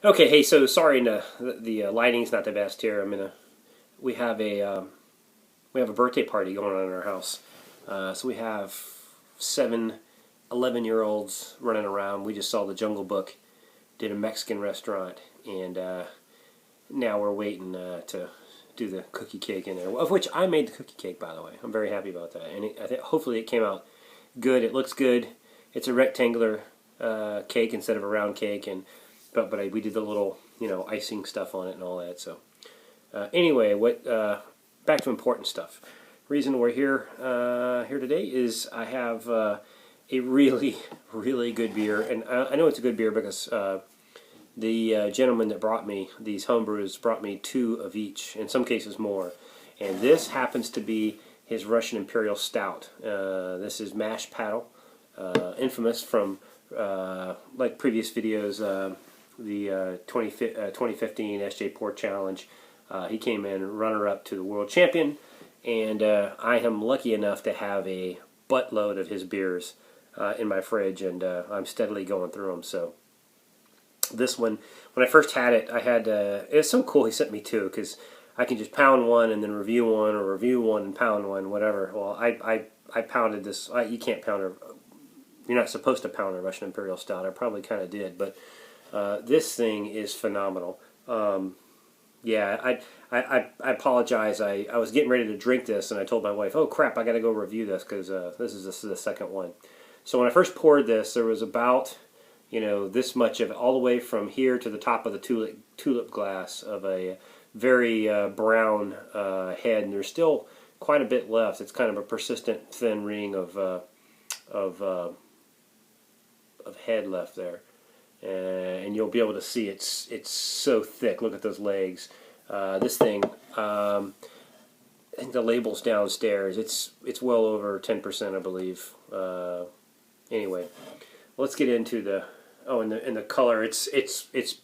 Okay, hey, so sorry, the lighting's not the best here. We have a birthday party going on in our house. So we have 7 11-year-olds running around. We just saw The Jungle Book, did a Mexican restaurant, and now we're waiting to do the cookie cake in there. Of which I made the cookie cake, by the way. I'm very happy about that, and I think hopefully it came out good. It looks good. It's a rectangular cake instead of a round cake, and we did the little icing stuff on it and all that. So anyway, back to important stuff. Reason we're here today is I have a really really good beer, and I know it's a good beer because the gentleman that brought me these homebrews brought me 2 of each, in some cases more, and this happens to be his Russian Imperial Stout. This is Mash Paddle, infamous from like previous videos. The 2015 SJ Port Challenge. He came in runner-up to the world champion, and I am lucky enough to have a buttload of his beers in my fridge, and I'm steadily going through them. So this one, when I first had it, it's so cool he sent me 2, because I can just pound one and then review one, or review one and pound one, whatever. Well, I pounded this. You can't pound a. You're not supposed to pound a Russian Imperial Stout. I probably kind of did, but this thing is phenomenal. Yeah, I apologize. I was getting ready to drink this, and I told my wife, "Oh crap, I got to go review this because this is the second one." So when I first poured this, there was about this much of it, all the way from here to the top of the tulip glass of a very brown head, and there's still quite a bit left. It's kind of a persistent thin ring of head left there. And you'll be able to see it's so thick. Look at those legs. This thing, I think the label's downstairs. It's well over 10%, I believe. Anyway, let's get into the and the color. It's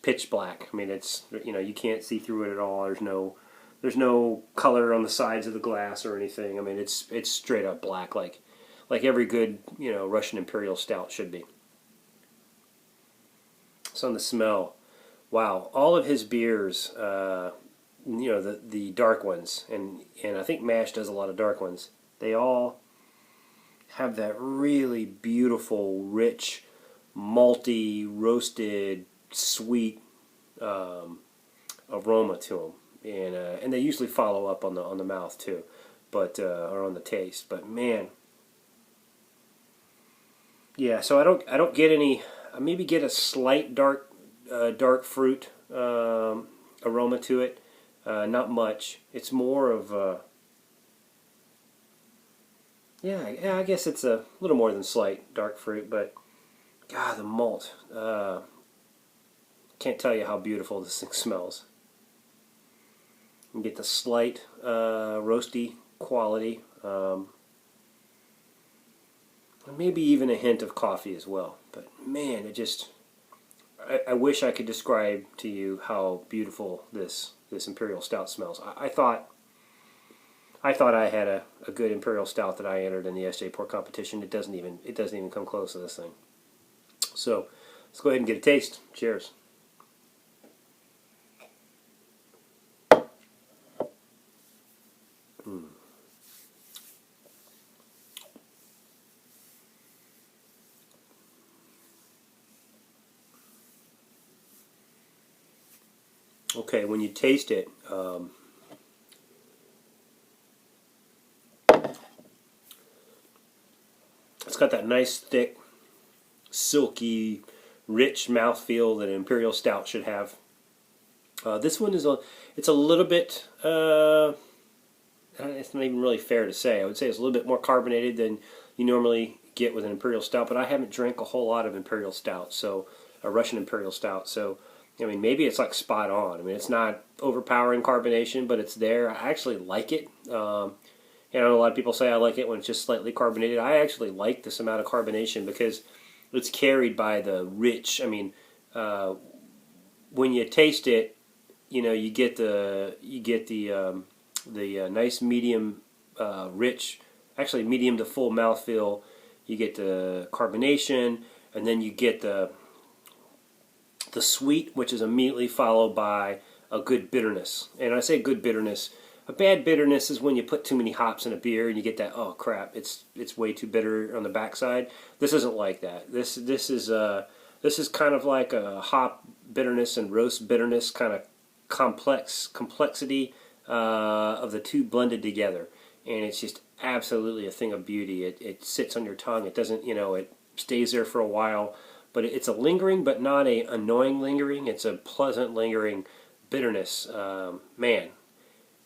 pitch black. I mean, it's you can't see through it at all. There's no color on the sides of the glass or anything. I mean, it's straight up black, like every good Russian Imperial Stout should be. So on the smell, wow! All of his beers, the dark ones, and I think Mash does a lot of dark ones. They all have that really beautiful, rich, malty, roasted, sweet aroma to them, and they usually follow up on the mouth too, but or on the taste. But man, yeah. So I don't get any. I maybe get a slight dark fruit aroma to it. Not much. It's more of yeah. I guess it's a little more than slight dark fruit, but God, the malt. Can't tell you how beautiful this thing smells. You get the slight roasty quality. Maybe even a hint of coffee as well. But man, I wish I could describe to you how beautiful this Imperial Stout smells. I thought I had a good Imperial Stout that I entered in the SJ Port competition. It doesn't even come close to this thing. So let's go ahead and get a taste. Cheers. Okay, when you taste it, it's got that nice, thick, silky, rich mouthfeel that an Imperial Stout should have. This one it's a little bit, it's not even really fair to say. I would say it's a little bit more carbonated than you normally get with an Imperial Stout, but I haven't drank a whole lot of Imperial Stout, so a Russian Imperial Stout, so I mean, maybe it's like spot on. I mean, it's not overpowering carbonation, but it's there. I actually like it. I know a lot of people say I like it when it's just slightly carbonated. I actually like this amount of carbonation because it's carried by the rich. I mean, when you taste it, you get the nice medium rich, actually medium to full mouthfeel. You get the carbonation, and then you get the the sweet, which is immediately followed by a good bitterness. And I say good bitterness. A bad bitterness is when you put too many hops in a beer and you get that, oh crap, it's way too bitter on the backside. This isn't like that. This is kind of like a hop bitterness and roast bitterness kind of complexity of the two blended together, and it's just absolutely a thing of beauty. It sits on your tongue. It doesn't, it stays there for a while, but it's a lingering, but not a annoying lingering. It's a pleasant lingering bitterness. Man,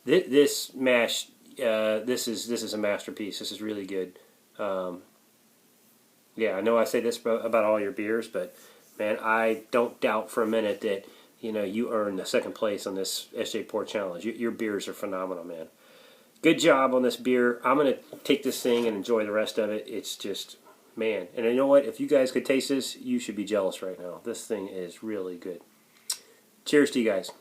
this mash, this is a masterpiece. This is really good. Yeah, I know I say this about all your beers, but man, I don't doubt for a minute that you earned the second place on this SJ Pour Challenge. Your beers are phenomenal, man. Good job on this beer. I'm going to take this thing and enjoy the rest of it. It's just, man. And you know what? If you guys could taste this, you should be jealous right now. This thing is really good. Cheers to you guys.